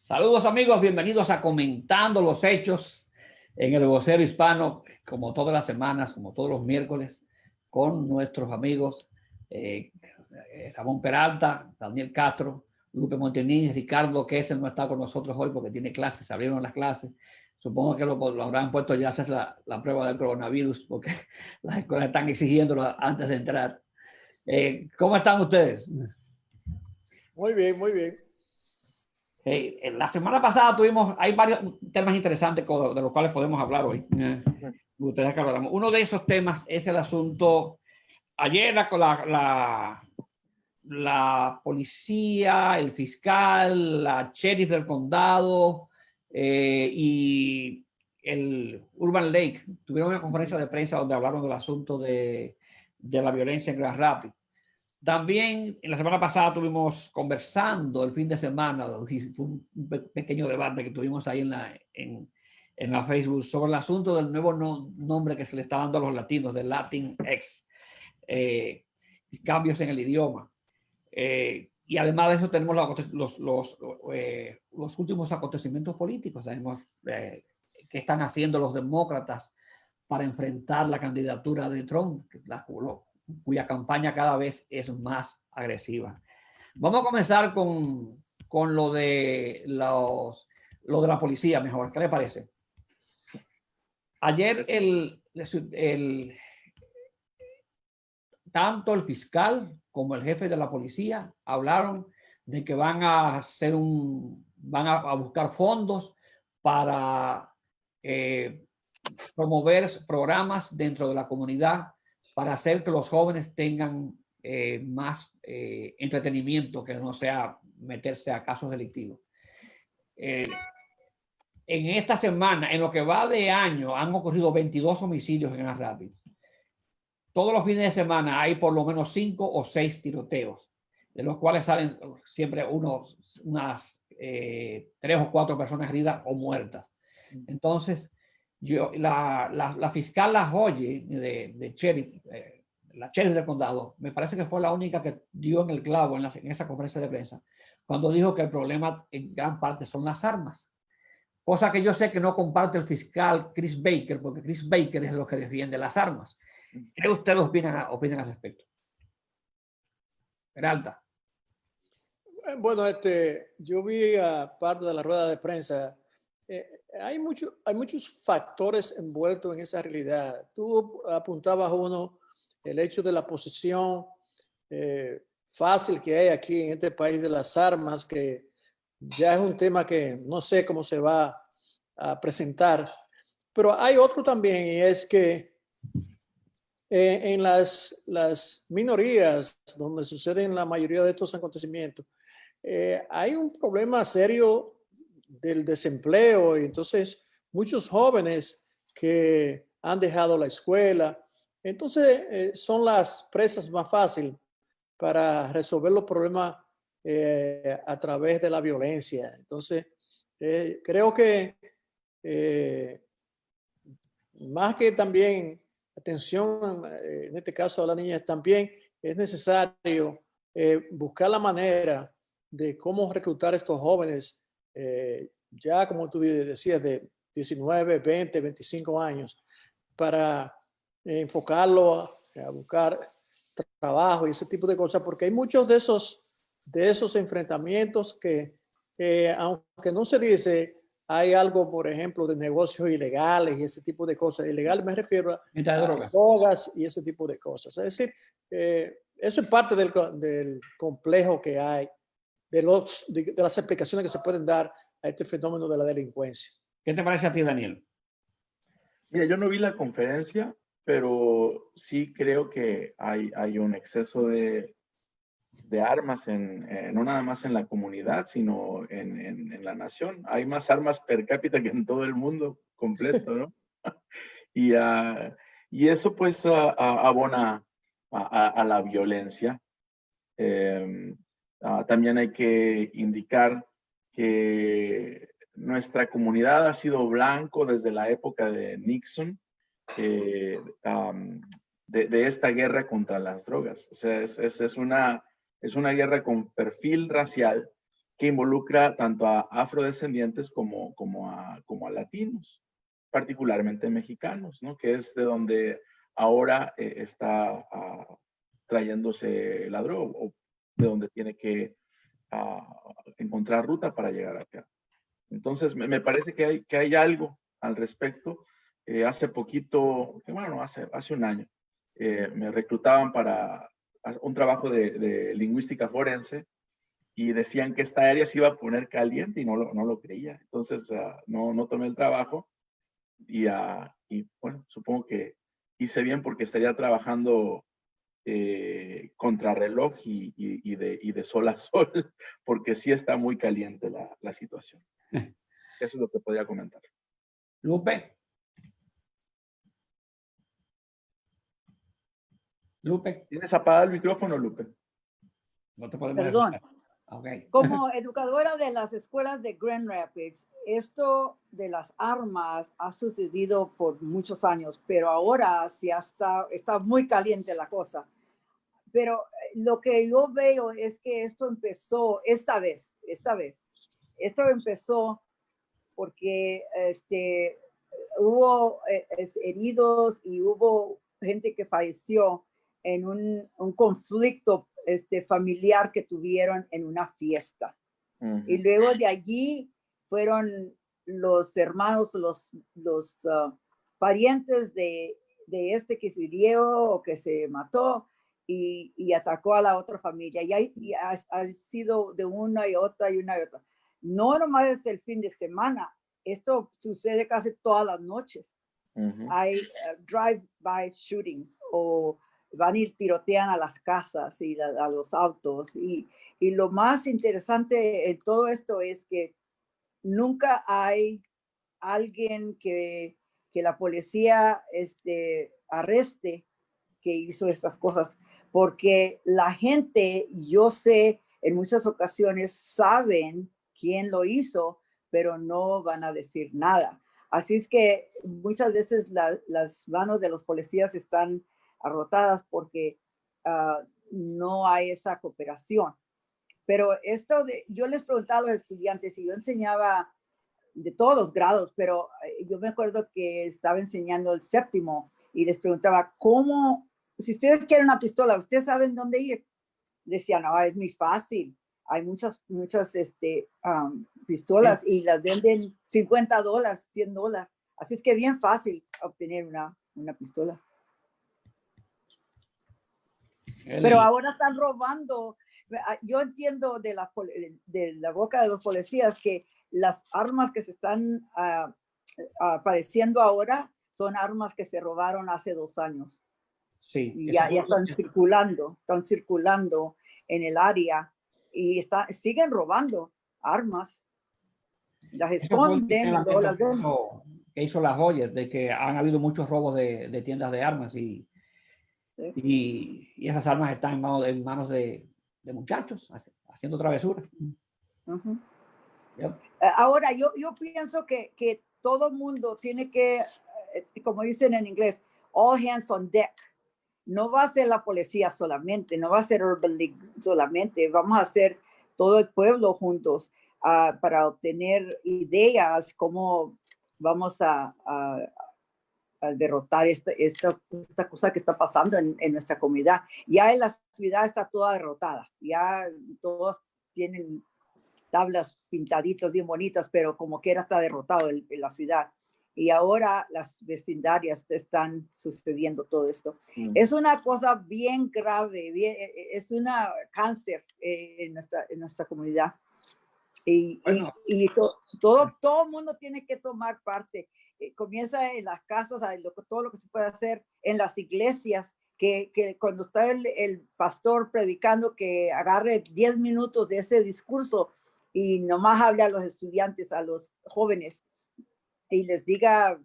Saludos amigos, bienvenidos a Comentando los Hechos en el Vocero Hispano, como todas las semanas, como todos los miércoles, con nuestros amigos Ramón Peralta, Daniel Castro, Lupe Montenegro, Ricardo Kessel no está con nosotros hoy porque tiene clases, se abrieron las clases. Supongo que lo habrán puesto ya a hacer la prueba del coronavirus porque las escuelas están exigiéndolo antes de entrar. ¿Cómo están ustedes? Muy bien, muy bien. La semana pasada hay varios temas interesantes de los cuales podemos hablar hoy. Ustedes que hablamos. Uno de esos temas es el asunto. Ayer la policía, el fiscal, la sheriff del condado y el Urban Lake tuvieron una conferencia de prensa donde hablaron del asunto de la violencia en Grand Rapids. También en la semana pasada tuvimos conversando el fin de semana, fue un pequeño debate que tuvimos ahí en la Facebook sobre el asunto del nuevo nombre que se le está dando a los latinos, de Latinx, cambios en el idioma. Y además de eso tenemos los últimos acontecimientos políticos. Sabemos qué están haciendo los demócratas para enfrentar la candidatura de Trump, cuya campaña cada vez es más agresiva. Vamos a comenzar con lo de la policía mejor. ¿Qué le parece? Ayer tanto el fiscal como el jefe de la policía hablaron de que van a buscar fondos para promover programas dentro de la comunidad para hacer que los jóvenes tengan más entretenimiento, que no sea meterse a casos delictivos. En esta semana, en lo que va de año, han ocurrido 22 homicidios en Grand Rapids. Todos los fines de semana hay por lo menos 5 o 6 tiroteos, de los cuales salen siempre unas 3 o 4 personas heridas o muertas. Entonces, la fiscal Lajoye de sheriff, la sheriff del condado, me parece que fue la única que dio en el clavo en esa conferencia de prensa, cuando dijo que el problema en gran parte son las armas. Cosa que yo sé que no comparte el fiscal Chris Baker, porque Chris Baker es lo que defiende las armas. ¿Qué ustedes opinan al respecto? Peralta. Bueno, yo vi a parte de la rueda de prensa. Hay muchos factores envueltos en esa realidad. Tú apuntabas uno, el hecho de la posesión fácil que hay aquí en este país de las armas, que ya es un tema que no sé cómo se va a presentar. Pero hay otro también, y es que en las minorías donde suceden la mayoría de estos acontecimientos, hay un problema serio del desempleo, y entonces muchos jóvenes que han dejado la escuela, entonces son las presas más fáciles para resolver los problemas a través de la violencia. Entonces, creo que más que también atención, en este caso a las niñas, también es necesario buscar la manera de cómo reclutar a estos jóvenes, ya como tú decías, de 19, 20, 25 años, para enfocarlo a buscar trabajo y ese tipo de cosas, porque hay muchos de esos enfrentamientos que, aunque no se dice, hay algo, por ejemplo, de negocios ilegales y ese tipo de cosas. Ilegal me refiero a drogas y ese tipo de cosas. Es decir, eso es parte del complejo que hay, de las explicaciones que se pueden dar a este fenómeno de la delincuencia. ¿Qué te parece a ti, Daniel? Mira, yo no vi la conferencia, pero sí creo que hay un exceso de armas, no nada más en la comunidad, sino en la nación. Hay más armas per cápita que en todo el mundo completo, ¿no? y eso pues abona a la violencia. También hay que indicar que nuestra comunidad ha sido blanco desde la época de Nixon, de esta guerra contra las drogas. O sea, es una guerra con perfil racial que involucra tanto a afrodescendientes como a latinos, particularmente mexicanos, ¿no? Que es de donde ahora está trayéndose la droga, o de donde tiene que encontrar ruta para llegar acá. Entonces, me parece que hay algo al respecto. Hace poquito, bueno, hace un año, me reclutaban para un trabajo de lingüística forense y decían que esta área se iba a poner caliente y no lo creía. Entonces, no tomé el trabajo y bueno, supongo que hice bien porque estaría trabajando contrarreloj y de sol a sol, porque sí está muy caliente la situación. Eso es lo que podría comentar. Lupe. ¿Tienes apagado el micrófono, Lupe? No te podemos Perdón. escuchar. Okay. Como educadora de las escuelas de Grand Rapids, esto de las armas ha sucedido por muchos años, pero ahora sí está muy caliente la cosa. Pero lo que yo veo es que esto empezó esta vez. Esto empezó porque hubo heridos y hubo gente que falleció en un conflicto familiar que tuvieron en una fiesta. Y luego de allí fueron los hermanos, los parientes de que se hirió o que se mató y atacó a la otra familia. Y ha sido de una y otra y una y otra. No nomás es el fin de semana, esto sucede casi todas las noches. Hay drive-by shootings o van y tirotean a las casas y a los autos. Y lo más interesante en todo esto es que nunca hay alguien que la policía arreste que hizo estas cosas, porque la gente, yo sé, en muchas ocasiones saben quién lo hizo, pero no van a decir nada. Así es que muchas veces las manos de los policías están arrotadas porque no hay esa cooperación. Pero yo les preguntaba a los estudiantes y yo enseñaba de todos los grados, pero yo me acuerdo que estaba enseñando el séptimo y les preguntaba, si ustedes quieren una pistola, ¿ustedes saben dónde ir? Decían, no, es muy fácil. Hay muchas pistolas y las venden $50, $100. Así es que bien fácil obtener una pistola. Pero ahora están robando. Yo entiendo de la boca de los policías que las armas que se están apareciendo ahora son armas que se robaron hace 2 años. Sí. Y ya están circulando en el área y siguen robando armas. Las esconden. Que hizo las joyas de que han habido muchos robos de tiendas de armas y esas armas están en manos de muchachos haciendo travesuras. Yep. Ahora, yo pienso que todo mundo tiene que, como dicen en inglés, all hands on deck. No va a ser la policía solamente, no va a ser Urban League solamente, vamos a hacer todo el pueblo juntos para obtener ideas cómo vamos a derrotar esta cosa que está pasando en nuestra comunidad. Ya en la ciudad está toda derrotada, ya todos tienen tablas pintaditas bien bonitas, pero como quiera está derrotado en la ciudad. Y ahora las vecindarias están sucediendo todo esto. Es una cosa bien grave, es una cáncer en nuestra comunidad. Y todo el mundo tiene que tomar parte. Comienza en las casas, todo lo que se puede hacer en las iglesias, que cuando está el pastor predicando, que agarre 10 minutos de ese discurso y nomás hable a los estudiantes, a los jóvenes, y les diga,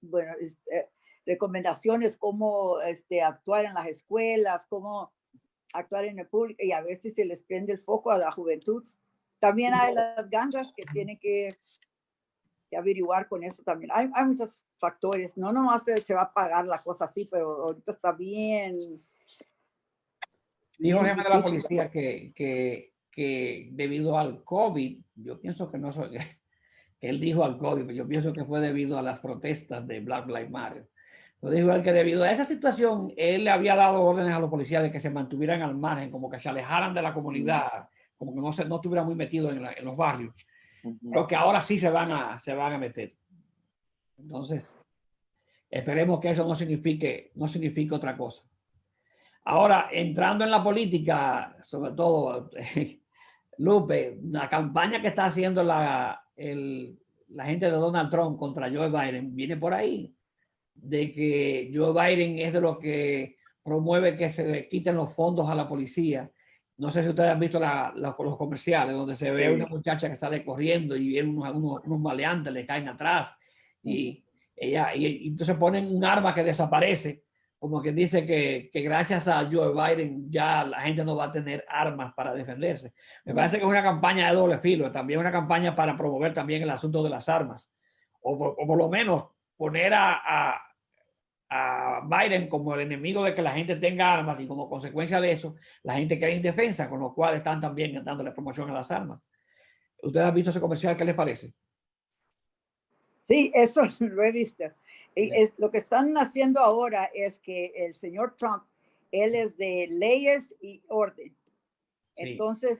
bueno, recomendaciones, cómo actuar en las escuelas, cómo actuar en el público, y a ver si se les prende el foco a la juventud. También hay las gangas que tienen que averiguar con eso también. Hay muchos factores, no nomás se va a pagar la cosa así, pero ahorita está bien. Dijo el jefe de la policía que que debido al COVID, yo pienso que no soy, que él dijo al COVID, pero yo pienso que fue debido a las protestas de Black Lives Matter. Lo dijo él que debido a esa situación, él le había dado órdenes a los policías de que se mantuvieran al margen, como que se alejaran de la comunidad, como que no estuvieran muy metidos en los barrios, pero que ahora sí se van a meter. Entonces, esperemos que eso no signifique otra cosa. Ahora, entrando en la política, sobre todo, Lupe, la campaña que está haciendo la gente de Donald Trump contra Joe Biden viene por ahí, de que Joe Biden es de los que promueve que se le quiten los fondos a la policía. No sé si ustedes han visto los comerciales donde se ve una muchacha que sale corriendo y vienen unos maleantes, le caen atrás y entonces ponen un arma que desaparece, como que dice que gracias a Joe Biden ya la gente no va a tener armas para defenderse. Me parece que es una campaña de doble filo, también una campaña para promover también el asunto de las armas, o por lo menos poner a Biden como el enemigo de que la gente tenga armas y como consecuencia de eso, la gente queda indefensa, con lo cual están también dándole promoción a las armas. ¿Ustedes han visto ese comercial? ¿Qué les parece? Sí, eso lo he visto. Lo que están haciendo ahora es que el señor Trump, él es de leyes y orden. Sí. Entonces,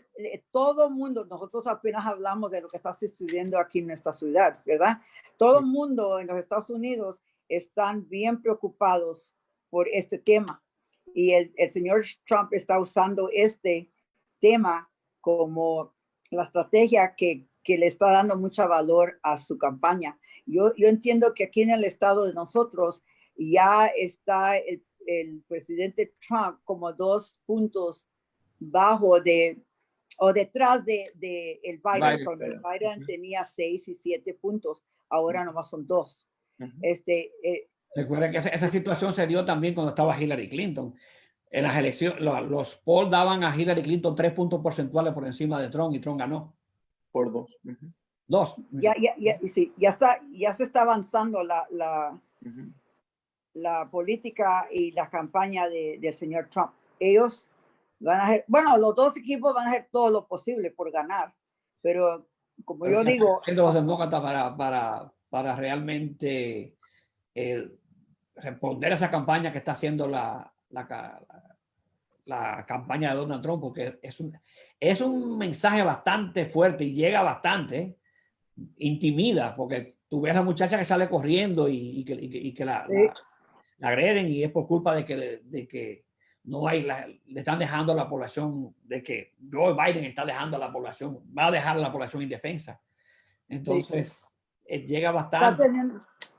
todo el mundo, nosotros apenas hablamos de lo que está sucediendo aquí en nuestra ciudad, ¿verdad? Todo el mundo en los Estados Unidos están bien preocupados por este tema. Y el señor Trump está usando este tema como la estrategia que le está dando mucho valor a su campaña. Yo entiendo que aquí en el estado de nosotros ya está el presidente Trump como 2 puntos bajo o detrás de el Biden. Cuando el Biden tenía 6 y 7 puntos, ahora nomás son 2. Recuerden que esa situación se dio también cuando estaba Hillary Clinton. En las elecciones, los polls daban a Hillary Clinton 3 puntos porcentuales por encima de Trump y Trump ganó. Por 2. 2. Sí, ya se está avanzando la política y la campaña del señor Trump. Ellos van a hacer, bueno, los dos equipos van a hacer todo lo posible por ganar, pero como yo digo... Los demócratas para realmente responder a esa campaña que está haciendo la campaña de Donald Trump, porque es un mensaje bastante fuerte y llega bastante, intimida, porque tú ves a la muchacha que sale corriendo y que la agreden y es por culpa de que no hay, le están dejando a la población, de que Joe Biden está dejando a la población, va a dejar a la población indefensa. Entonces, llega bastante.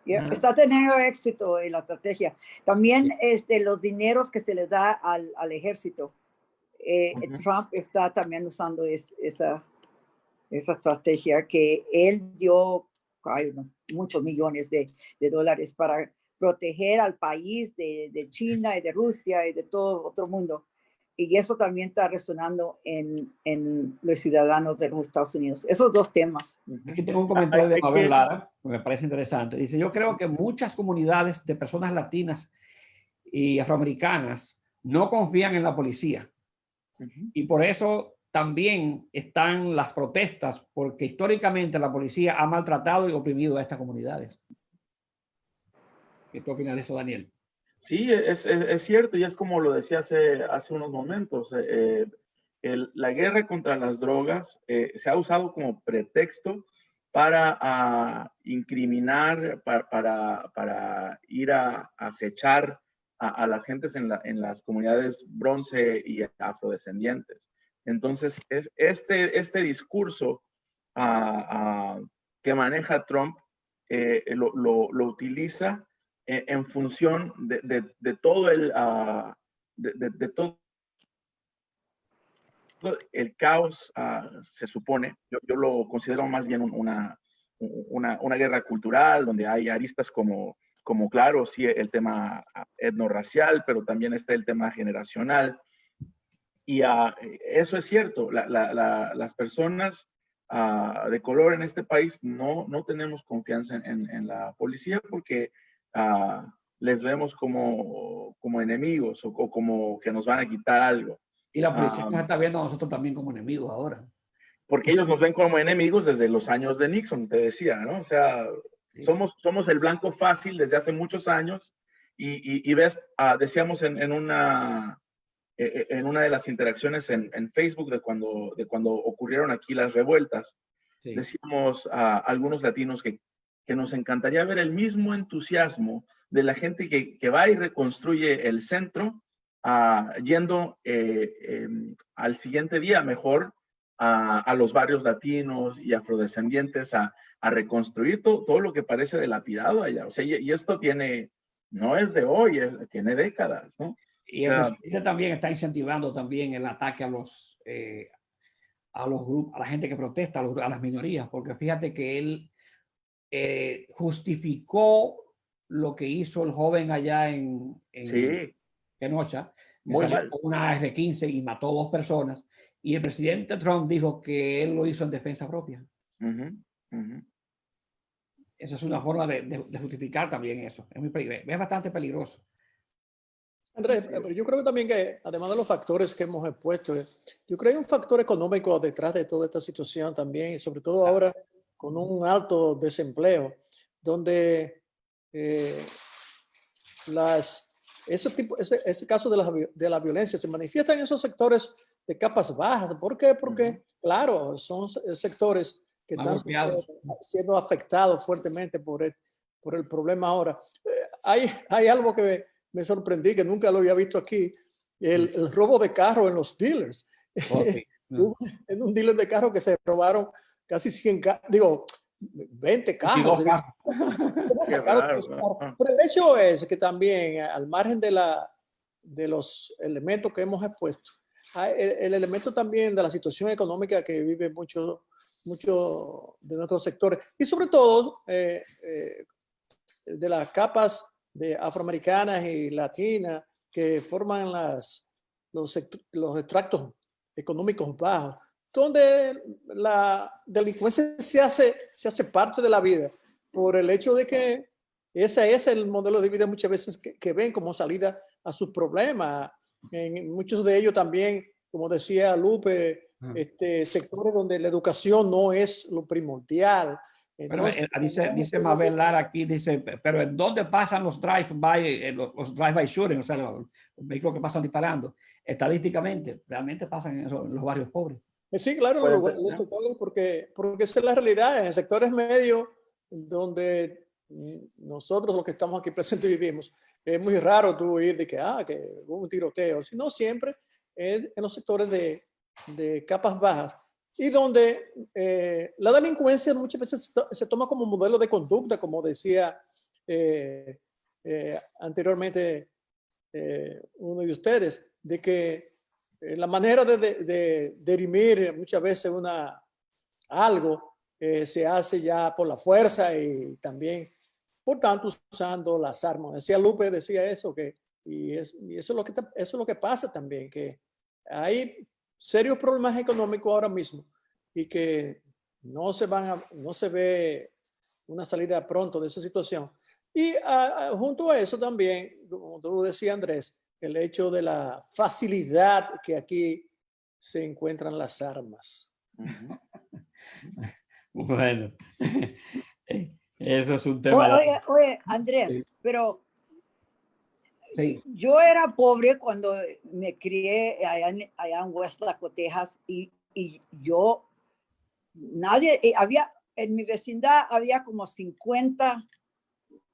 Está teniendo éxito en la estrategia. También los dineros que se les da al ejército. Trump está también usando esa estrategia que él dio muchos millones de dólares para proteger al país de China y de Rusia y de todo otro mundo. Y eso también está resonando en los ciudadanos de los Estados Unidos. Esos 2 temas. Aquí tengo un comentario de Mabel Lara, que me parece interesante. Dice, yo creo que muchas comunidades de personas latinas y afroamericanas no confían en la policía. Y por eso también están las protestas, porque históricamente la policía ha maltratado y oprimido a estas comunidades. ¿Qué tú opinas de eso, Daniel? Sí, es cierto, y es como lo decía hace unos momentos. La guerra contra las drogas se ha usado como pretexto para incriminar, para ir a acechar a las gentes en las comunidades bronce y afrodescendientes. Entonces, este discurso que maneja Trump lo utiliza en función de todo el caos, se supone. Yo lo considero más bien una guerra cultural, donde hay aristas como claro, sí, el tema etnorracial, pero también está el tema generacional. Y eso es cierto, las personas de color en este país no tenemos confianza en la policía porque les vemos como enemigos o como que nos van a quitar algo. Y la policía nos está viendo a nosotros también como enemigos ahora. Porque ellos nos ven como enemigos desde los años de Nixon, te decía, ¿no? O sea, Sí. somos el blanco fácil desde hace muchos años y ves, decíamos en una de las interacciones en Facebook de cuando ocurrieron aquí las revueltas, Sí. decíamos a algunos latinos que nos encantaría ver el mismo entusiasmo de la gente que va y reconstruye el centro, yendo al siguiente día mejor a los barrios latinos y afrodescendientes a reconstruir todo lo que parece dilapidado allá. O sea, y esto no es de hoy, tiene décadas, ¿no? Y el presidente también está incentivando también el ataque a los grupos, a la gente que protesta, a las minorías, porque fíjate que él justificó lo que hizo el joven allá en Sí, Kenosha, que muy salió mal. con una AR-15 y mató 2 personas. Y el presidente Trump dijo que él lo hizo en defensa propia. Esa es una forma de justificar también eso. Es bastante peligroso. Andrés, pero yo creo también que, además de los factores que hemos expuesto, yo creo que hay un factor económico detrás de toda esta situación también, y sobre todo ahora con un alto desempleo, donde ese caso de la violencia se manifiesta en esos sectores de capas bajas. ¿Por qué? Porque, claro, son sectores que están siendo afectados fuertemente por el problema ahora. Hay algo que me sorprendí, que nunca lo había visto aquí, el robo de carro en los dealers. Okay. En un dealer de carro que se robaron casi 20 carros. Pero el hecho es que también, al margen de los elementos que hemos expuesto, hay el elemento también de la situación económica que vive mucho de nuestros sectores, y sobre todo de las capas de afroamericanas y latinas que forman los extractos económicos bajos, donde la delincuencia se hace parte de la vida por el hecho de que ese es el modelo de vida muchas veces que ven como salida a sus problemas. En muchos de ellos también, como decía Lupe, sectores donde la educación no es lo primordial. Entonces, dice Mabel Lara aquí, dice, pero ¿en dónde pasan los drive-by shooting? O sea, los vehículos que pasan disparando. Estadísticamente, realmente pasan en los barrios pobres. Sí, claro, los sectores, porque esa es la realidad. En sectores medios, donde nosotros los que estamos aquí presentes vivimos, es muy raro tú ir de que hubo un tiroteo, sino siempre en los sectores de capas bajas, y donde la delincuencia muchas veces se toma como modelo de conducta, como decía anteriormente uno de ustedes, de que la manera de dirimir muchas veces algo se hace ya por la fuerza y también, por tanto, usando las armas. Decía Lupe, decía eso, y eso es lo que pasa también, que hay serios problemas económicos ahora mismo y que no se ve una salida pronto de esa situación. Y junto a eso también, como tú decías, Andrés, el hecho de la facilidad que aquí se encuentran las armas. Bueno, eso es un tema. Oye, Andrés, sí. Pero sí. Yo era pobre cuando me crié allá en West Laco, Texas, y yo, en mi vecindad había como 50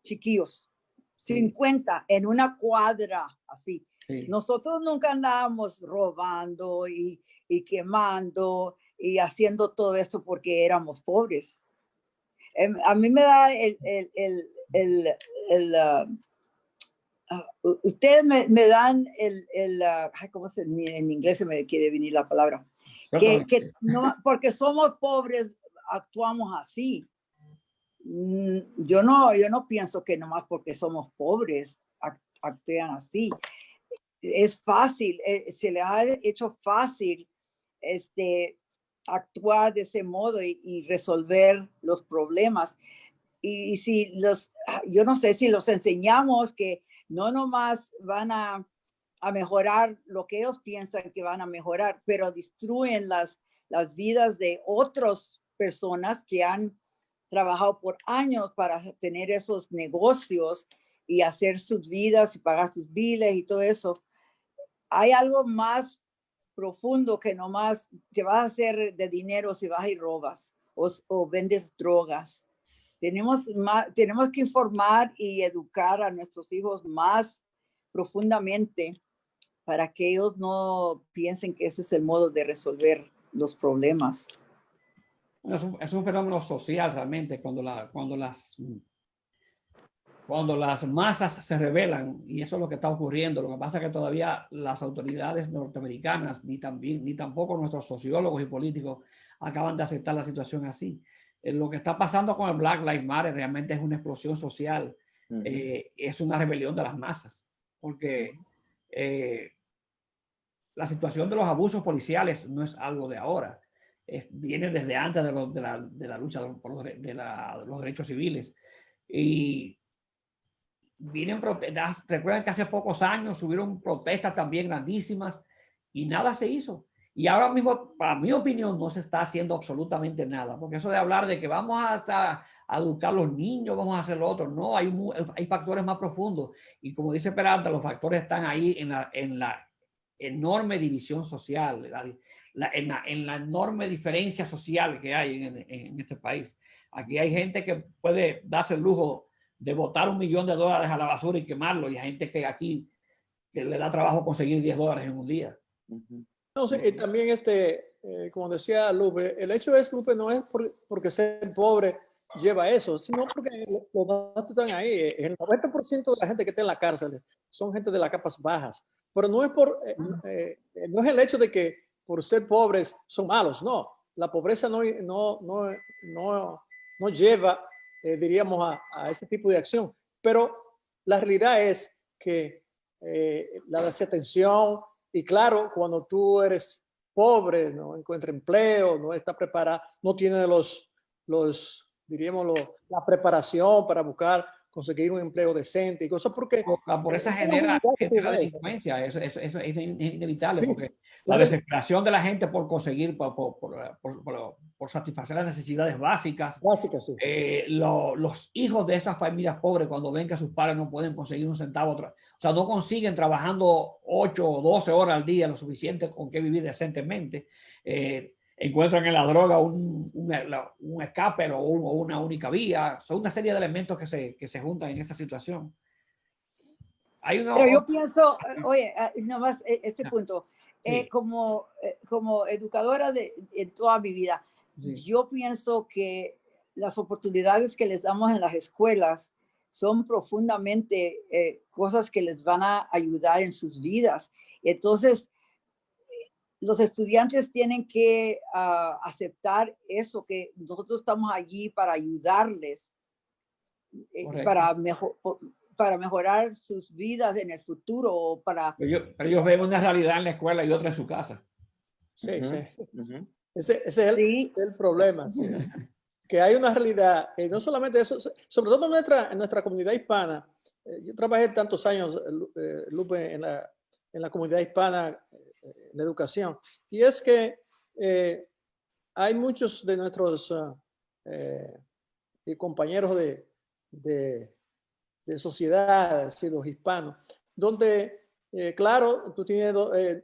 chiquillos, 50 en una cuadra así. Sí. Nosotros nunca andábamos robando y quemando y haciendo todo esto porque éramos pobres. A mí me da ustedes me dan ¿cómo se en inglés se me quiere venir la palabra? Que no, porque somos pobres actuamos así. Yo no pienso que nomás porque somos pobres actúan así. Es fácil, se les ha hecho fácil actuar de ese modo y resolver los problemas. Y si yo no sé si los enseñamos que no nomás van a a mejorar lo que ellos piensan que van a mejorar, pero destruyen las vidas de otras personas que han trabajado por años para tener esos negocios y hacer sus vidas y pagar sus biles y todo eso. Hay algo más profundo que nomás te vas a hacer de dinero si vas y robas o vendes drogas. Tenemos que informar y educar a nuestros hijos más profundamente para que ellos no piensen que ese es el modo de resolver los problemas. Es un fenómeno social realmente cuando las masas se rebelan, y eso es lo que está ocurriendo. Lo que pasa es que todavía las autoridades norteamericanas ni tampoco nuestros sociólogos y políticos acaban de aceptar la situación así. Lo que está pasando con el Black Lives Matter realmente es una explosión social. Es una rebelión de las masas, porque la situación de los abusos policiales no es algo de ahora. Viene desde antes de la lucha de los derechos civiles. Y vienen protestas. Recuerden que hace pocos años hubieron protestas también grandísimas y nada se hizo. Y ahora mismo, para mi opinión, no se está haciendo absolutamente nada, porque eso de hablar de que vamos a educar a los niños, vamos a hacer lo otro, no, hay factores más profundos. Y como dice Peralta, los factores están ahí en la enorme división social, en la enorme diferencia social que hay en este país. Aquí hay gente que puede darse el lujo de botar $1 millón a la basura y quemarlo, y hay gente que aquí que le da trabajo conseguir $10 en un día. No sé, y también como decía Lupe, el hecho es, Lupe, no es porque ser pobre lleva eso, sino porque los datos están ahí. El 90% de la gente que está en la cárcel son gente de las capas bajas, pero no es no es el hecho de que por ser pobres son malos, no. La pobreza no lleva, diríamos, a ese tipo de acción, pero la realidad es que la desatención, y claro, cuando tú eres pobre, no encuentras empleo, no está preparado, no tiene diríamos, la preparación para conseguir un empleo decente y cosas, porque por esa genera la delincuencia. Eso es inevitable, sí, porque la desesperación de la gente por conseguir, por satisfacer las necesidades básicas. Sí. Los hijos de esas familias pobres, cuando ven que sus padres no pueden conseguir un centavo, o sea, no consiguen trabajando 8 o 12 horas al día lo suficiente con que vivir decentemente, encuentran en la droga un escape o una única vía. Son una serie de elementos que se juntan en esa situación. Pero yo pienso, oye, nomás este punto, sí, como educadora en toda mi vida, sí, yo pienso que las oportunidades que les damos en las escuelas son profundamente cosas que les van a ayudar en sus vidas. Entonces, los estudiantes tienen que aceptar eso, que nosotros estamos allí para ayudarles, para mejorar sus vidas en el futuro. Pero ellos ven una realidad en la escuela y otra en su casa. Sí, sí. Ese es el problema. Sí. Que hay una realidad, no solamente eso, sobre todo en nuestra comunidad hispana. Yo trabajé tantos años, Lupe, en la comunidad hispana, en la educación, y es que hay muchos de nuestros compañeros de sociedad, los hispanos, donde, claro, tú tienes,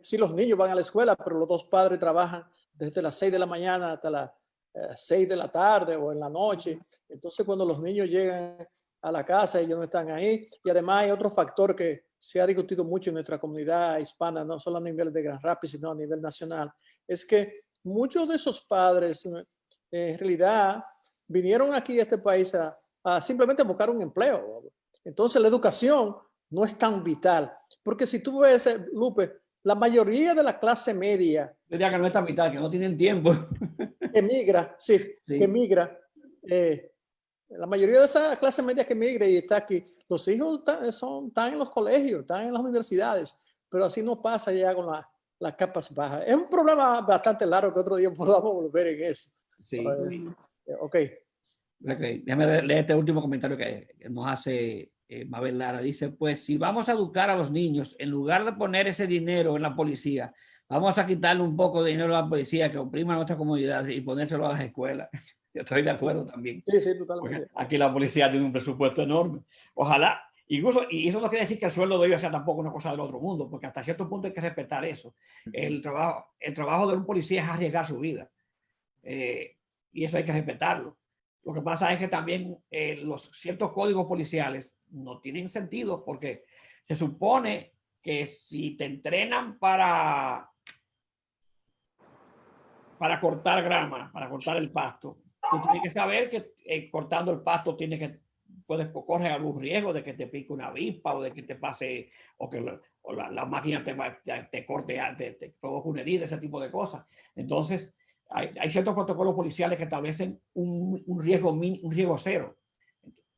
sí, los niños van a la escuela, pero los dos padres trabajan desde las 6 de la mañana hasta las 6 de la tarde o en la noche. Entonces, cuando los niños llegan a la casa, ellos no están ahí. Y además hay otro factor que se ha discutido mucho en nuestra comunidad hispana, no solo a nivel de Grand Rapids, sino a nivel nacional, es que muchos de esos padres, en realidad, vinieron aquí a este país a simplemente buscar un empleo. Entonces, la educación no es tan vital. Porque si tú ves, Lupe, la mayoría de la clase media... Diría que no es tan vital, que no tienen tiempo. Emigra, sí, que emigra. La mayoría de esa clase media que emigra y está aquí, los hijos están en los colegios, están en las universidades, pero así no pasa ya con las capas bajas. Es un problema bastante largo que otro día podamos volver en eso. Sí. Ok. Déjame leer este último comentario que nos hace Mabel Lara, dice, pues si vamos a educar a los niños, en lugar de poner ese dinero en la policía, vamos a quitarle un poco de dinero a la policía que oprima a nuestra comunidad y ponérselo a las escuelas. Yo estoy de acuerdo también. Sí, sí, totalmente. Porque aquí la policía tiene un presupuesto enorme. Ojalá, incluso, y eso no quiere decir que el sueldo de ellos sea tampoco una cosa del otro mundo, porque hasta cierto punto hay que respetar eso. El trabajo de un policía es arriesgar su vida. Y eso hay que respetarlo. Lo que pasa es que también los ciertos códigos policiales no tienen sentido porque se supone que si te entrenan para cortar grama, para cortar el pasto, tú tienes que saber que cortando el pasto correr algún riesgo de que te pique una avispa o de que te pase o que la máquina te corte, te provoque una herida, ese tipo de cosas. Entonces, hay ciertos protocolos policiales que establecen un riesgo cero,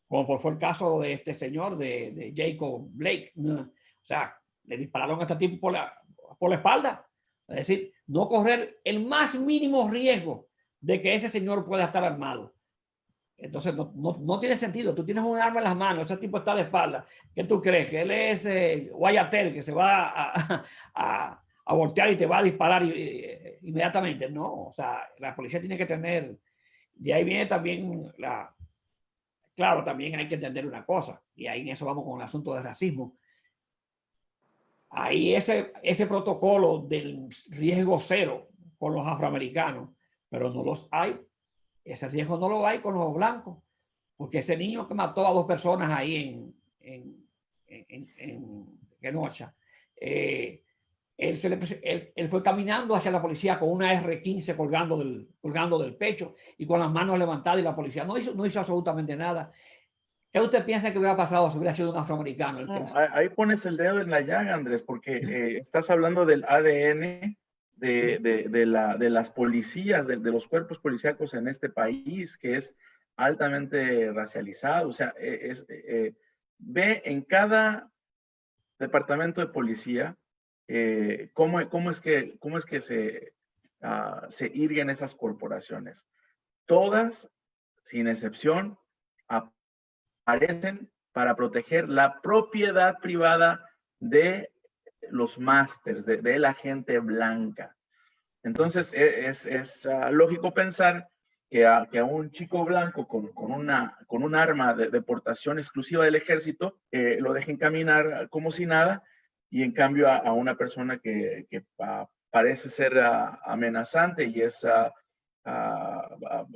como fue el caso de este señor, de Jacob Blake. O sea, le dispararon a este tipo por la espalda. Es decir, no correr el más mínimo riesgo de que ese señor pueda estar armado. Entonces, no tiene sentido. Tú tienes un arma en las manos, ese tipo está de espalda. ¿Qué tú crees? ¿Que él es Guayatel, que se va a voltear y te va a disparar inmediatamente? No, o sea, la policía tiene que tener... De ahí viene también Claro, también hay que entender una cosa, y ahí en eso vamos con el asunto del racismo. Ahí ese protocolo del riesgo cero con los afroamericanos, pero no los hay. Ese riesgo no lo hay con los blancos, porque ese niño que mató a 2 personas ahí en Kenosha, él fue caminando hacia la policía con una R-15 colgando del pecho y con las manos levantadas, y la policía no hizo absolutamente nada. ¿Qué usted piensa que hubiera pasado si hubiera sido un afroamericano? No, ahí pones el dedo en la llaga, Andrés, porque estás hablando del ADN de las policías, de los cuerpos policíacos en este país, que es altamente racializado. O sea, ve en cada departamento de policía cómo es que se irguen esas corporaciones. Todas, sin excepción, aparecen para proteger la propiedad privada de los másters, de la gente blanca. Entonces, es lógico pensar que a un chico blanco con un arma de portación exclusiva del ejército lo dejen caminar como si nada, y en cambio a una persona que parece ser amenazante y es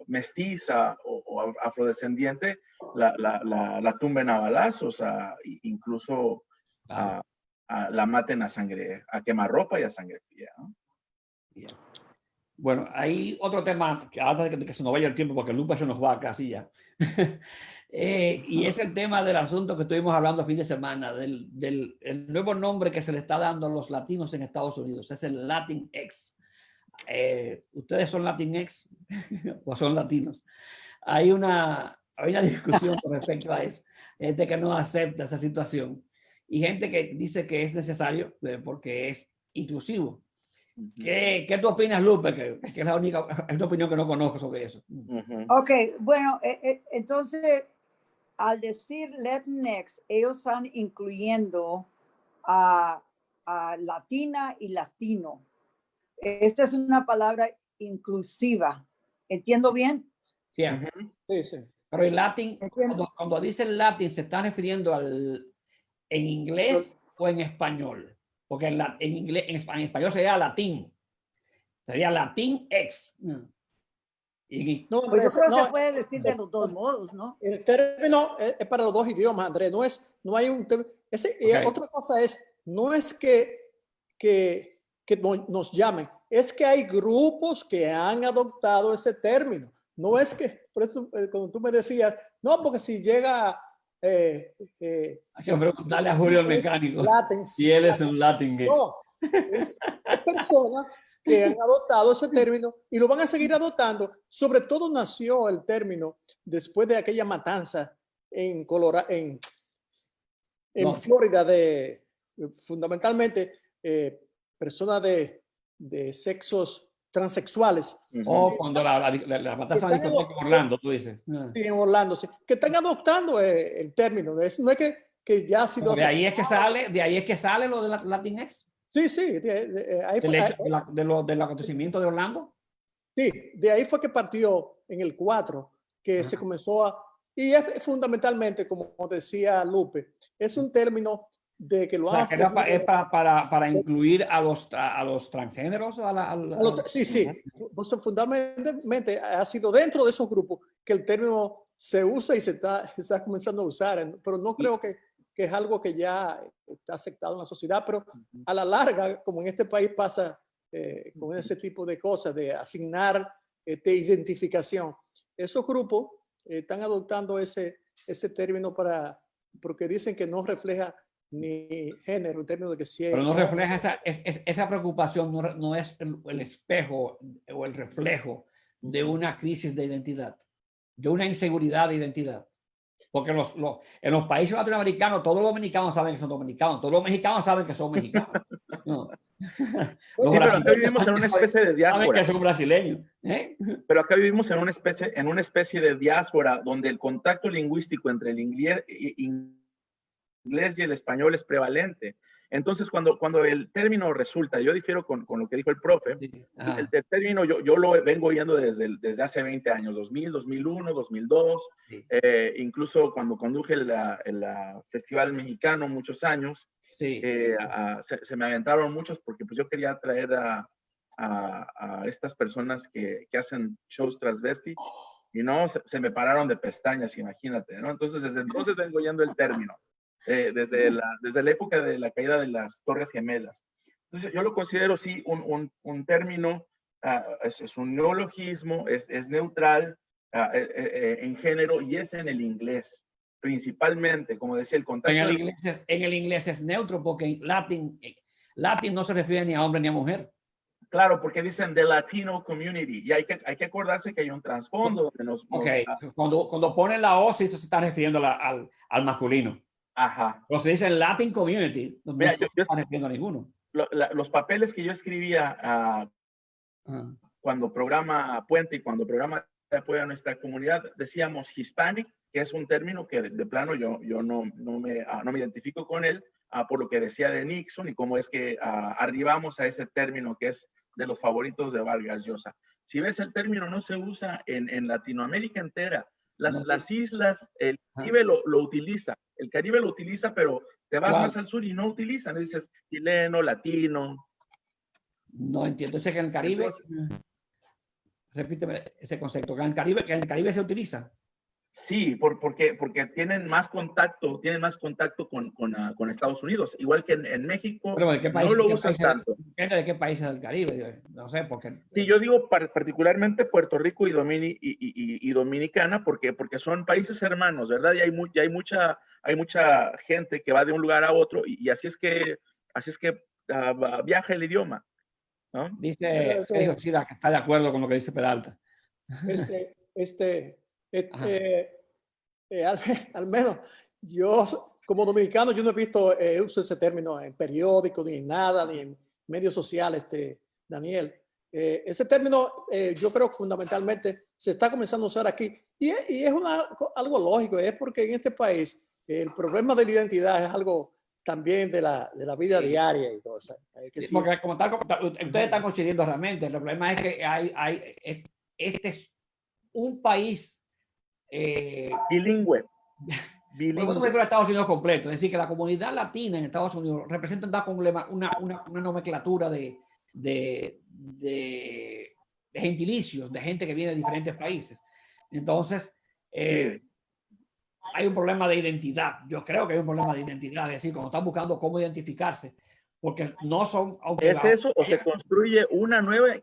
mestiza o afrodescendiente, la tumben a balazos, incluso la maten a quemarropa y a sangre fría, ¿no? Bueno, hay otro tema que antes de que se nos vaya el tiempo, porque Lupe se nos va casi ya. Y es el tema del asunto que estuvimos hablando el fin de semana, del nuevo nombre que se le está dando a los latinos en Estados Unidos. Es el Latinx. ¿Ustedes son Latinx o son latinos? Hay una discusión con respecto a eso. Gente que no acepta esa situación y gente que dice que es necesario porque es inclusivo. ¿Qué tú opinas, Lupe? Que es la opinión que no conozco sobre eso. Ok, bueno, entonces, al decir Latinx, ellos están incluyendo a latina y latino. Esta es una palabra inclusiva. ¿Entiendo bien? Sí, sí. Pero el latín, cuando dice latín, se está refiriendo en inglés o en español. Porque en inglés, en español sería latín. Sería Latinx. No, pues yo creo que se puede decir de los dos modos, ¿no? El término es para los dos idiomas, Andrés. No hay un término. Okay. Otra cosa es, no es que nos llamen, es que hay grupos que han adoptado ese término. No es que, por eso, como tú me decías, no, porque si llega... hay que preguntarle a Julio el mecánico si él es un Latinx. No, es personas que han adoptado ese término y lo van a seguir adoptando. Sobre todo nació el término después de aquella matanza en Florida fundamentalmente personas de sexos transexuales. O cuando la matanza en Orlando, tú dices. Sí, en Orlando, sí, que están adoptando el término. No es que ya ha sido... De ahí es que sale lo de la Latinx. Sí, sí. Del acontecimiento de Orlando. Sí, de ahí fue que partió en el 4, que se comenzó a... Y es fundamentalmente, como decía Lupe, es un término de que lo han... Es para incluir a los transgéneros. Sí, sí. Fundamentalmente ha sido dentro de esos grupos que el término se usa y se está comenzando a usar, pero no creo que es algo que ya está aceptado en la sociedad, pero a la larga, como en este país pasa con ese tipo de cosas, de asignar identificación, esos grupos están adoptando ese término porque dicen que no refleja ni género en términos de que sí. Pero no refleja esa preocupación, no es el espejo o el reflejo de una crisis de identidad, de una inseguridad de identidad. Porque en los países latinoamericanos, todos los dominicanos saben que son dominicanos, todos los mexicanos saben que son mexicanos. No. Sí, pero acá vivimos en una especie de diáspora. Saben que son brasileños. Pero acá vivimos en una especie de diáspora donde el contacto lingüístico entre el inglés y el español es prevalente. Entonces, cuando el término resulta, yo difiero con lo que dijo el profe, sí, el término yo lo vengo oyendo desde hace 20 años, 2000, 2001, 2002, sí. Incluso cuando conduje el Festival Mexicano muchos años, sí. Se me aventaron muchos porque pues, yo quería traer a estas personas que hacen shows transvesti y no, se me pararon de pestañas, imagínate, ¿no? Entonces, desde entonces vengo oyendo el término. Desde la época de la caída de las Torres Gemelas. Entonces, yo lo considero, sí, un término, es un neologismo, es neutral en género y es en el inglés, principalmente, como decía, el contacto. En el inglés es neutro porque en Latin no se refiere ni a hombre ni a mujer. Claro, porque dicen the Latino community y hay que acordarse que hay un trasfondo. Cuando ponen la O, sí se está refiriendo al masculino. Ajá. Pero se dice Latin community, no está refiriendo a ninguno. Los papeles que yo escribía cuando programa Puente y cuando programa de apoyo a nuestra comunidad, decíamos Hispanic, que es un término que de plano yo no me identifico con él, por lo que decía de Nixon y cómo es que arribamos a ese término que es de los favoritos de Vargas Llosa. Si ves, el término no se usa en Latinoamérica entera. Las islas, el Caribe lo utiliza. El Caribe lo utiliza, pero te vas más al sur y no utilizan. Dices chileno, latino. No entiendo. Entonces que en el Caribe, repíteme ese concepto, que en el Caribe se utiliza. Sí, porque tienen más contacto con Estados Unidos, igual que en México. Pero ¿de qué país, no lo usan tanto. Depende de qué países del Caribe, no sé por qué. Sí, yo digo particularmente Puerto Rico y Dominicana, porque son países hermanos, ¿verdad? Y hay mucha gente que va de un lugar a otro y así es que viaja el idioma, ¿no? Dice Sergio Chida que está de acuerdo con lo que dice Peralta. Al menos yo como dominicano yo no he visto uso ese término en periódicos ni en nada ni en medios sociales, Daniel. Ese término yo creo que fundamentalmente se está comenzando a usar aquí y es algo lógico, es porque en este país el problema de la identidad es algo también de la vida diaria y todo eso. Porque como tal, ustedes están coincidiendo realmente, el problema es que este es un país bilingüe. Bueno, Estados Unidos completo, es decir, que la comunidad latina en Estados Unidos representa una nomenclatura de gentilicios, de gente que viene de diferentes países. Entonces, hay un problema de identidad. Yo creo que hay un problema de identidad, es decir, cuando están buscando cómo identificarse, porque no son... ¿Es eso o se construye una nueva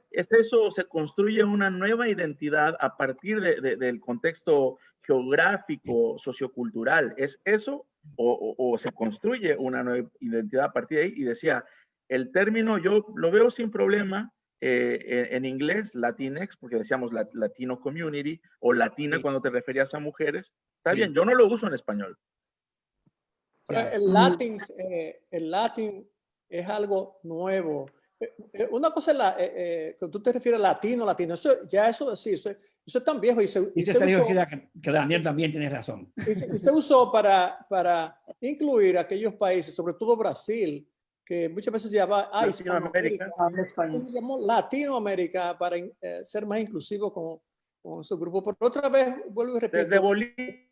identidad a partir del contexto geográfico, sociocultural? ¿Es eso o se construye una nueva identidad a partir de ahí? Y decía, el término yo lo veo sin problema en inglés, Latinx, porque decíamos Latino Community o Latina cuando te referías a mujeres. Está bien, yo no lo uso en español. El Latin es algo nuevo Una cosa es que tú te refieres a latino, eso es tan viejo y Dice Sergio Gira que Daniel también tiene razón. y se usó para incluir aquellos países, sobre todo Brasil, que muchas veces se llama Latinoamérica. Habla español. Se llamó Latinoamérica para ser más inclusivo con su grupo. Por otra vez, vuelvo y repito, Desde Bolivia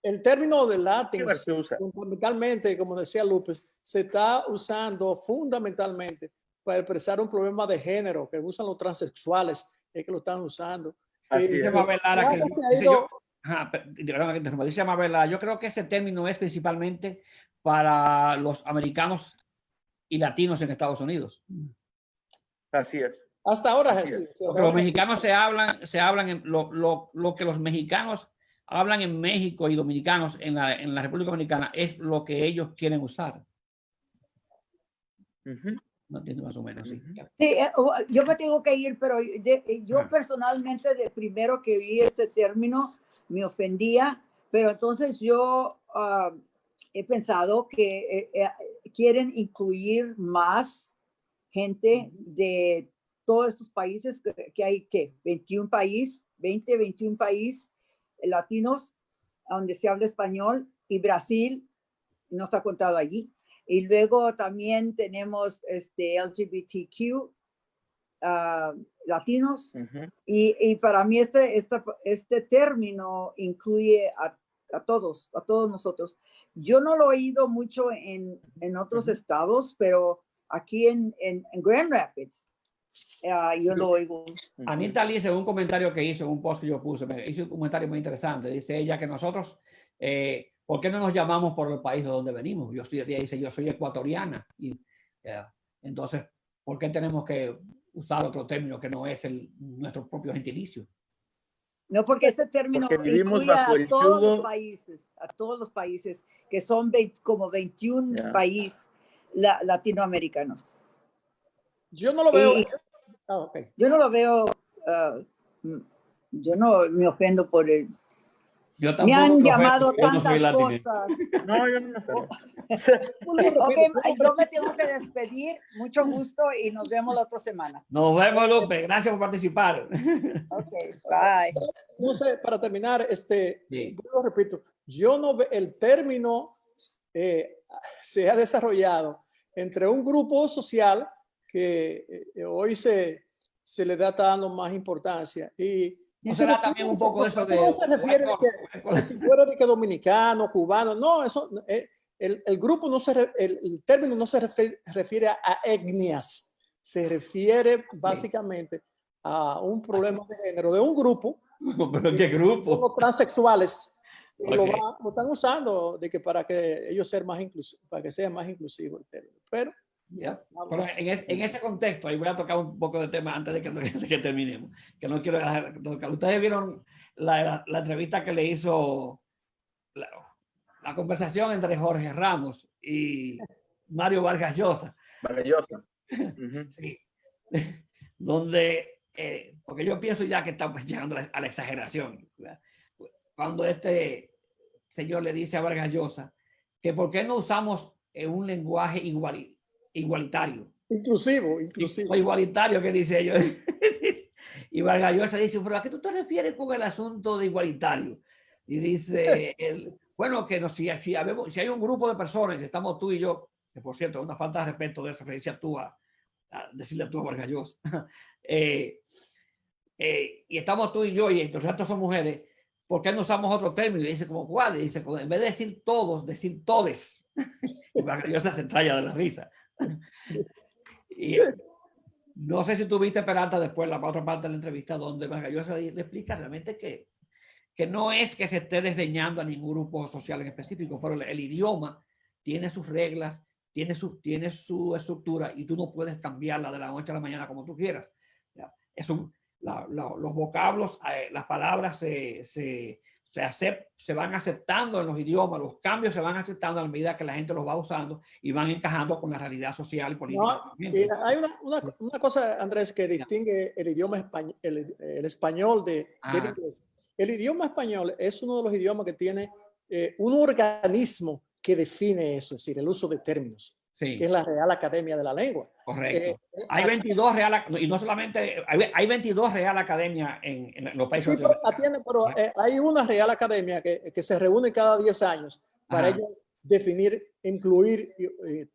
el término de Latin, se usa. fundamentalmente, como decía López, se está usando fundamentalmente para expresar un problema de género que usan los transexuales, que lo están usando. Así Dice es. Mabel Lara que, se ha dice ido- yo, ajá, perdona que interrumpa, dice Mabel Lara, yo creo que ese término es principalmente para los americanos y latinos en Estados Unidos. Así es. hasta ahora Así es así. es. Sí, Porque los mexicanos se hablan en lo que los mexicanos hablan en México y dominicanos en la República Dominicana es lo que ellos quieren usar. Ujú. No entiendo más o menos, sí. Ujú. Sí, yo me tengo que ir, pero yo Ah. personalmente, de primero que vi este término, me ofendía, pero entonces yo he pensado que quieren incluir más gente de todos estos países que hay, que 21 países, 21 países latinos donde se habla español, y Brasil no está contado allí. Y luego también tenemos LGBTQ latinos. Ujú. Y para mí este término incluye a todos nosotros. Yo no lo he oído mucho en otros estados, pero aquí en Grand Rapids yo lo oigo. Anita Lee, en un comentario que hizo en un post que yo puse, me hizo un comentario muy interesante. Dice ella que nosotros, ¿por qué no nos llamamos por el país de donde venimos? Dice, yo soy ecuatoriana. Y entonces, ¿por qué tenemos que usar otro término que no es nuestro propio gentilicio? No, porque este término Porque vivimos incluye bajo a el todos los yugo. países, que son como 21 Yeah. países latinoamericanos. Yo no lo veo. Okay. Yo no lo veo, yo no me ofendo por él. Me han llamado tantas cosas. No, yo no me ofendo. Ok, yo me tengo que despedir. Mucho gusto y nos vemos la otra semana. Nos vemos, Lupe. Gracias por participar. Ok, bye. No sé, para terminar, Sí. yo lo repito, yo no veo el término se ha desarrollado entre un grupo social que hoy se le está dando más importancia y ¿No será también un poco eso de... No se refiere que si fuera de que dominicano, cubano, no, eso, el grupo no el término no se refiere a etnias, se refiere básicamente a un problema de género de un grupo. ¿Pero qué grupo? Los transexuales Okay. lo están usando de que para que ellos sean más inclusivos, para que sea más inclusivo el término. Pero, yeah. Pero en ese contexto, ahí voy a tocar un poco de tema antes de que terminemos, que no quiero dejar tocar. Ustedes vieron la entrevista que le hizo, la conversación entre Jorge Ramos y Mario Vargas Llosa. Vargas Llosa. Uh-huh. Sí. Donde, porque yo pienso ya que estamos llegando a la exageración. Cuando este señor le dice a Vargas Llosa que por qué no usamos un lenguaje igualitario. Inclusivo. O igualitario, que dice ellos. Y Vargas Llosa dice, pero ¿a qué tú te refieres con el asunto de igualitario? Y dice, bueno, que no, si hay un grupo de personas, estamos tú y yo, que por cierto, es una falta de respeto de referencia tú a decirle tú a Vargas Llosa. Y estamos tú y yo, y los restos son mujeres. ¿Por qué no usamos otro término? Y dice, ¿como cuál? Y dice, en vez de decir todos, decir todes. Y Vargas Llosa se traya de la risa. Y no sé si tuviste, Peralta, después la otra parte de la entrevista, donde Vargas Llosa le explica realmente que no es que se esté desdeñando a ningún grupo social en específico, pero el idioma tiene sus reglas, tiene su estructura, y tú no puedes cambiarla de la noche a la mañana como tú quieras. Los vocablos, las palabras se van aceptando en los idiomas, los cambios se van aceptando a la medida que la gente los va usando y van encajando con la realidad social y política. No, y hay una cosa, Andrés, que distingue el idioma español, el español del inglés. El idioma español es uno de los idiomas que tiene un organismo que define eso, es decir, el uso de términos. Sí. que es la Real Academia de la Lengua. Correcto. Hay 22 y no solamente, hay 22 Real Academia en los países. Sí, pero hay una Real Academia que se reúne cada 10 años para ellos definir, incluir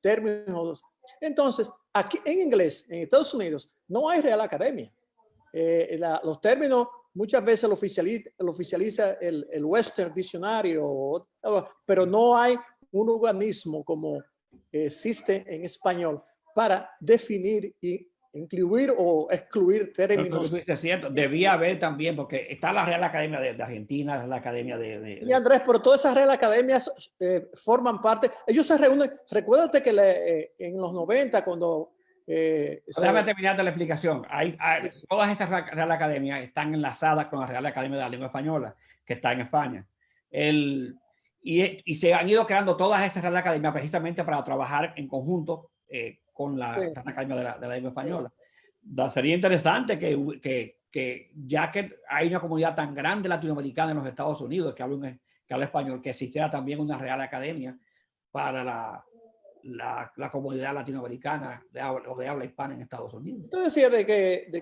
términos. Entonces, aquí en inglés, en Estados Unidos, no hay Real Academia. Los términos muchas veces lo oficializa el Webster Diccionario, pero no hay un organismo como existe en español para definir y incluir o excluir términos. Es cierto, debía haber también, porque está la Real Academia de Argentina, la Academia Y Andrés, pero todas esas Real Academias forman parte, ellos se reúnen, recuérdate que en los 90 cuando... Déjame terminar de la explicación. Todas esas Real Academias están enlazadas con la Real Academia de la Lengua Española, que está en España. Y se han ido creando todas esas Real Academias precisamente para trabajar en conjunto con la Real Academia de la Lengua Española. Sería interesante que ya que hay una comunidad tan grande latinoamericana en los Estados Unidos que habla español, que existiera también una Real Academia para la comunidad latinoamericana de habla hispana en Estados Unidos. Entonces decía de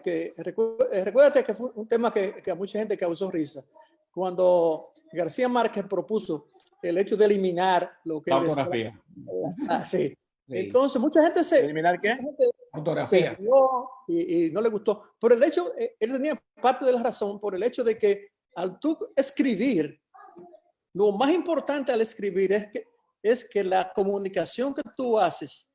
que recuérdate que fue un tema que a mucha gente causó risa. Cuando García Márquez propuso el hecho de eliminar lo que... La ortografía. Sí. Entonces mucha gente ¿Eliminar qué? Ortografía. Y no le gustó. Pero el hecho, él tenía parte de la razón por el hecho de que al tú escribir, lo más importante al escribir es que la comunicación que tú haces,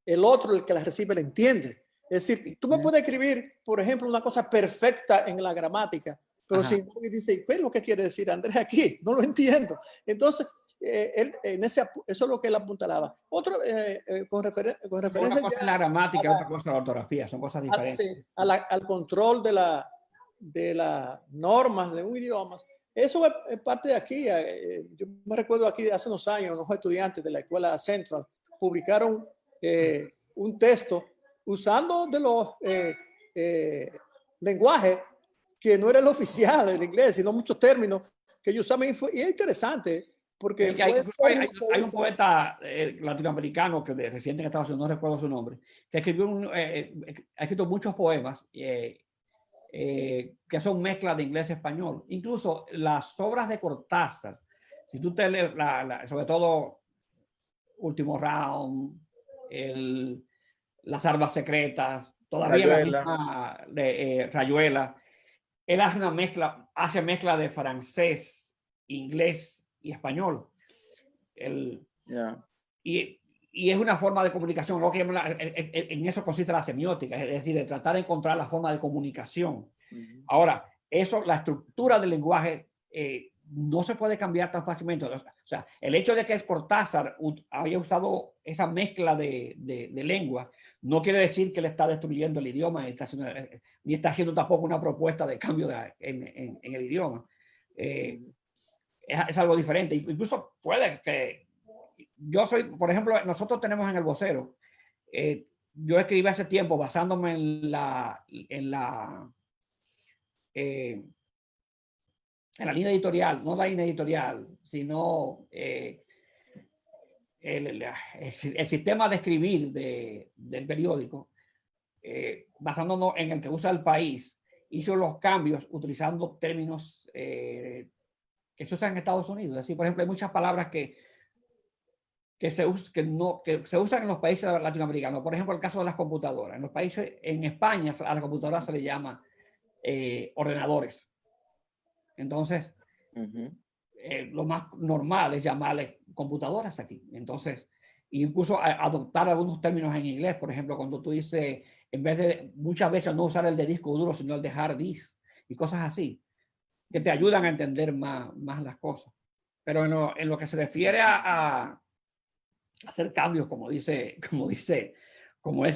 el otro, el que la recibe, la entiende. Es decir, tú me puedes escribir, por ejemplo, una cosa perfecta en la gramática, pero si nadie dice, ¿qué es lo que quiere decir Andrés aquí? No lo entiendo. Entonces, eso es lo que él apuntalaba. Otro, con referencia una cosa es la gramática, otra cosa es la ortografía, son cosas diferentes. Al control de las normas de un idioma. Eso es parte de aquí. Yo me recuerdo aquí hace unos años, unos estudiantes de la Escuela Central publicaron un texto usando de los lenguajes que no era el oficial en inglés, sino muchos términos que ellos usaban. Y es interesante porque hay un poeta latinoamericano que residente en Estados Unidos, no recuerdo su nombre, que ha escrito muchos poemas que son mezclas de inglés y español. Incluso las obras de Cortázar, si tú te lees, sobre todo Último Round, Las Armas Secretas, todavía Rayuela. La misma Rayuela, él hace mezcla de francés, inglés y español. Y es una forma de comunicación. En eso consiste la semiótica, es decir, de tratar de encontrar la forma de comunicación. Ahora, la estructura del lenguaje no se puede cambiar tan fácilmente. O sea, el hecho de que Cortázar haya usado esa mezcla de lengua no quiere decir que le está destruyendo el idioma, ni está haciendo tampoco una propuesta de cambio en el idioma. Es algo diferente. Incluso puede que por ejemplo, nosotros tenemos en El Vocero, yo escribí hace tiempo basándome en la línea editorial, no la línea editorial, sino el sistema de escribir del periódico, basándonos en el que usa el país, hizo los cambios utilizando términos que se usan en Estados Unidos. Es decir, por ejemplo, hay muchas palabras que se usan en los países latinoamericanos. Por ejemplo, el caso de las computadoras. En España, a las computadoras se le llama ordenadores. Entonces, lo más normal es llamarle computadoras aquí. Entonces, incluso adoptar algunos términos en inglés. Por ejemplo, cuando tú dices, en vez de muchas veces no usar el de disco duro, sino el de hard disk y cosas así, que te ayudan a entender más las cosas. Pero en lo que se refiere a hacer cambios, como ese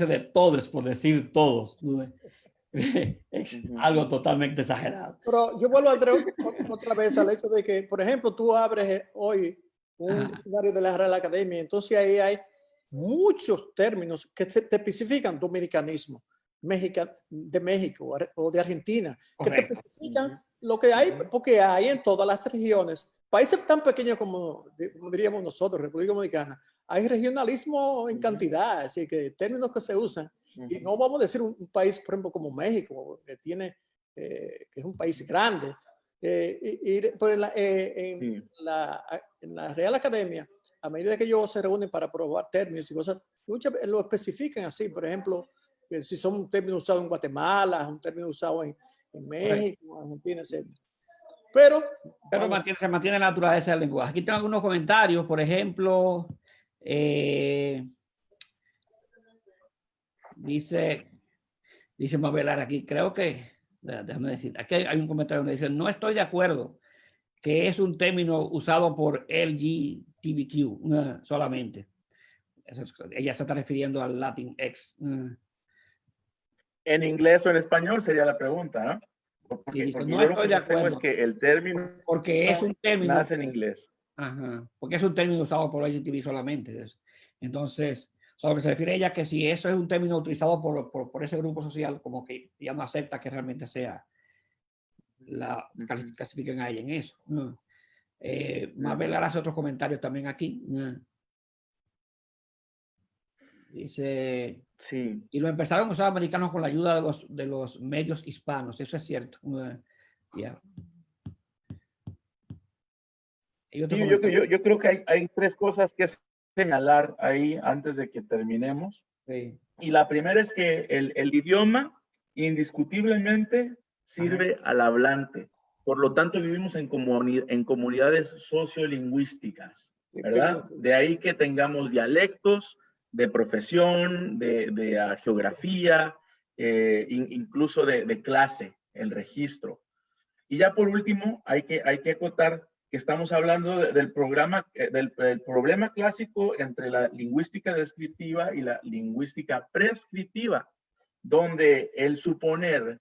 de todos, por decir todos, es algo totalmente exagerado. Pero yo vuelvo otra vez al hecho de que, por ejemplo, tú abres hoy un diccionario de la Real Academia, entonces ahí hay muchos términos que te especifican dominicanismo, de México o de Argentina, que te especifican lo que hay, porque hay en todas las regiones. Países tan pequeños como diríamos nosotros, República Dominicana, hay regionalismo en cantidad, es decir, que términos que se usan. Y no vamos a decir un país, por ejemplo, como México, que tiene, que es un país grande. Pero en la Real Academia, a medida que ellos se reúnen para probar términos y cosas, muchas lo especifican así, por ejemplo, si son un término usado en Guatemala, un término usado en México, Argentina, etc. Pero se mantiene la naturaleza del lenguaje. Aquí tengo algunos comentarios, por ejemplo, dice Mabelar aquí, creo que, déjame decir, aquí hay un comentario donde dice, no estoy de acuerdo que es un término usado por LGBTQ solamente. Ella se está refiriendo al Latinx. ¿En inglés o en español? Sería la pregunta, ¿no? Porque no yo lo que estoy de sostengo acuerdo. es que el término Porque es un término nace en inglés. Ajá, porque es un término usado por LGTB solamente. Entonces, a lo que se refiere ella que si eso es un término utilizado por ese grupo social, como que ya no acepta que realmente sea clasifiquen a ella en eso. Mabel hace otros comentarios también aquí. Dice, sí. Y lo empezaron a usar americanos con la ayuda de los medios hispanos. Eso es cierto. Yeah. Sí, yo creo que hay tres cosas que señalar ahí antes de que terminemos. Sí. Y la primera es que el idioma indiscutiblemente sirve al hablante. Por lo tanto, vivimos en comunidades sociolingüísticas, ¿verdad? De ahí que tengamos dialectos de profesión, de geografía, incluso de clase, el registro. Y ya por último, hay que acotar que estamos hablando del problema clásico entre la lingüística descriptiva y la lingüística prescriptiva, donde el suponer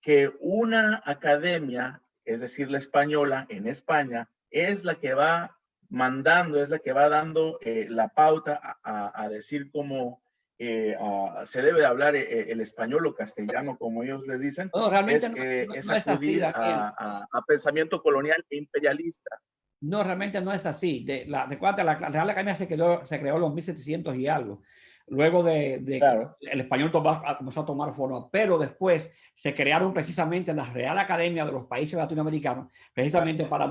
que una academia, es decir, la española en España, es la que va mandando, es la que va dando la pauta a decir cómo se debe hablar el español o castellano, como ellos les dicen, es acudir a pensamiento colonial e imperialista. No, realmente no es así. Recuerda, la Real Academia se creó en los 1700 y algo. Luego claro, el español comenzó a tomar forma, pero después se crearon precisamente las Real Academia de los países latinoamericanos, precisamente para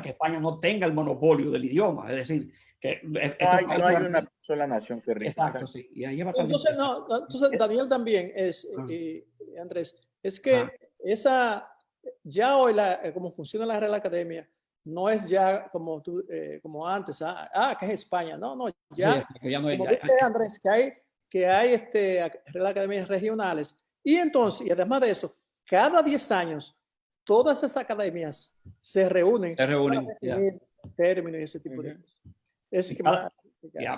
que España no tenga el monopolio del idioma. Es decir, que no hay una sola nación que rige. Exacto, sí. Y ahí entonces, Daniel también es, Andrés, es que ya hoy como funciona la Real Academia, no es ya como como antes, que es España, no, ya, sí, ya no como dice Andrés, que hay Real Academias regionales, y entonces, y además de eso, cada 10 años, todas esas academias se reúnen para definir términos y ese tipo de cosas.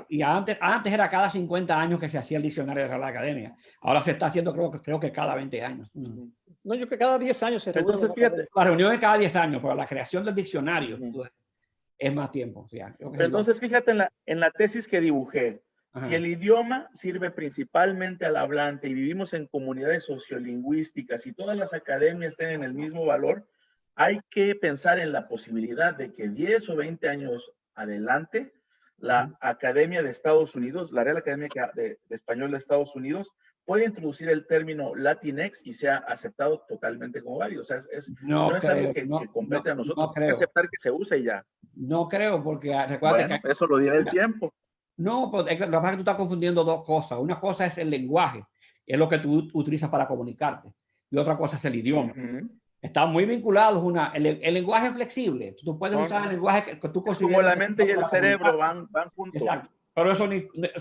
Y antes era cada 50 años que se hacía el diccionario de la Real Academia. Ahora se está haciendo, creo que cada 20 años. No, yo que cada 10 años se reúne. Entonces, fíjate. La reunión es cada 10 años, pero la creación del diccionario es más tiempo. O sea, pero entonces, fíjate en la tesis que dibujé. Ajá. Si el idioma sirve principalmente al hablante y vivimos en comunidades sociolingüísticas y todas las academias tienen el mismo valor, hay que pensar en la posibilidad de que 10 o 20 años adelante, la Academia de Estados Unidos, la Real Academia de Español de Estados Unidos, puede introducir el término Latinx y sea aceptado totalmente como válido. O sea, no es algo que compete a nosotros. Hay que aceptar que se use y ya. No creo, porque recuerda que eso lo dirá el tiempo. No, porque lo que pasa es que tú estás confundiendo dos cosas. Una cosa es el lenguaje, es lo que tú utilizas para comunicarte. Y otra cosa es el idioma. Están muy vinculados. El lenguaje es flexible. Tú puedes usar el lenguaje que tú consideras. Como la mente y el cerebro van juntos. Exacto. Pero eso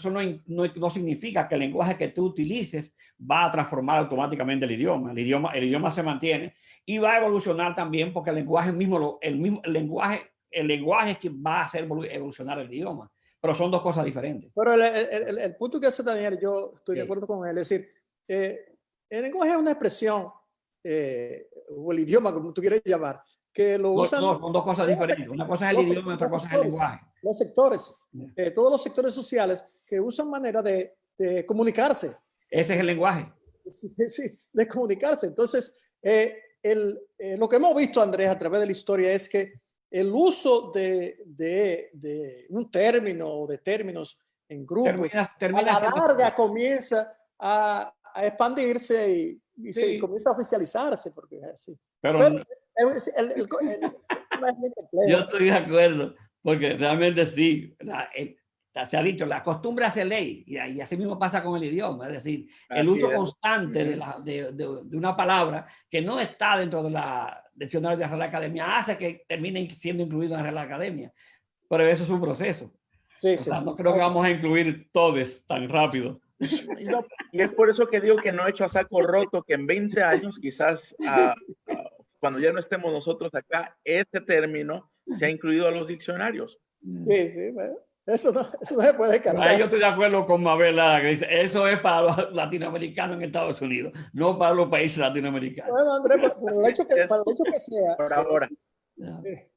no significa que el lenguaje que tú utilices va a transformar automáticamente el idioma. El idioma se mantiene y va a evolucionar también porque el lenguaje mismo, el lenguaje es que va a hacer evolucionar el idioma. Pero son dos cosas diferentes. Pero el punto que hace Daniel, yo estoy de acuerdo con él. Es decir, el lenguaje es una expresión, o el idioma, como tú quieres llamar, que lo usan. No, son dos cosas diferentes. Una cosa es el idioma y otra cosa es el lenguaje. Los sectores, todos los sectores sociales que usan manera de comunicarse. Ese es el lenguaje. Sí, de comunicarse. Entonces, lo que hemos visto, Andrés, a través de la historia es que el uso de un término o de términos en grupo termina a la larga comienza a expandirse y se comienza a oficializarse, porque es así. Pero yo estoy de acuerdo, porque realmente sí, se ha dicho, la costumbre hace ley, y así mismo pasa con el idioma, es decir, el uso constante de una palabra que no está dentro de la diccionario de la Real Academia hace que termine siendo incluido en la Real Academia, pero eso es un proceso. Sí, o sea, no creo que vamos a incluir todos tan rápido. Y es por eso que digo que no he hecho a saco roto, que en 20 años quizás cuando ya no estemos nosotros acá, este término se ha incluido a los diccionarios. Sí, sí, bueno, eso no se puede cambiar. Yo estoy de acuerdo con Mabel Lara, que dice, eso es para los latinoamericanos en Estados Unidos, no para los países latinoamericanos. Bueno, Andrés, por el hecho que sea, por ahora.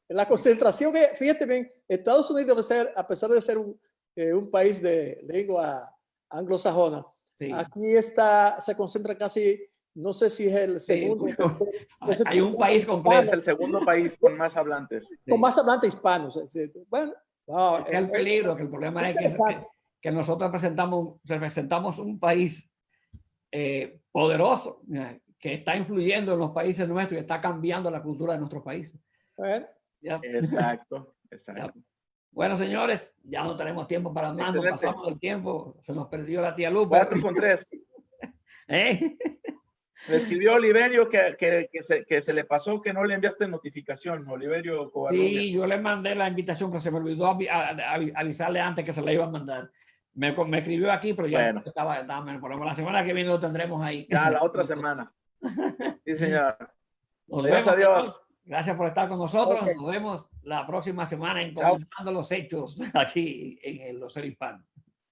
La concentración que, fíjate bien, Estados Unidos, a pesar de ser un país de lengua anglosajona, sí, aquí se concentra casi, no sé si es el segundo. Sí, hay un país completo. Es el segundo país con más hablantes. Con más hablantes hispanos. Bueno, no, es el peligro, que el problema es que nosotros representamos un país poderoso, que está influyendo en los países nuestros y está cambiando la cultura de nuestros países. Bueno. Exacto. Ya. Bueno, señores, ya no tenemos tiempo para más, nos pasamos del tiempo, se nos perdió la tía Lupe. 4:3. Me escribió Oliverio que se le pasó que no le enviaste notificación, Oliverio Covarrubias. Sí, yo le mandé la invitación, pero se me olvidó avisarle antes que se la iba a mandar. Me escribió aquí, pero ya estaba por la semana que viene lo tendremos ahí. Ya, la otra semana. Sí, señor. Nos vemos, adiós. Gracias por estar con nosotros. Okay. Nos vemos la próxima semana en Comentando los Hechos aquí en el Los Hispano.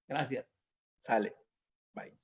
Gracias. Sale. Bye.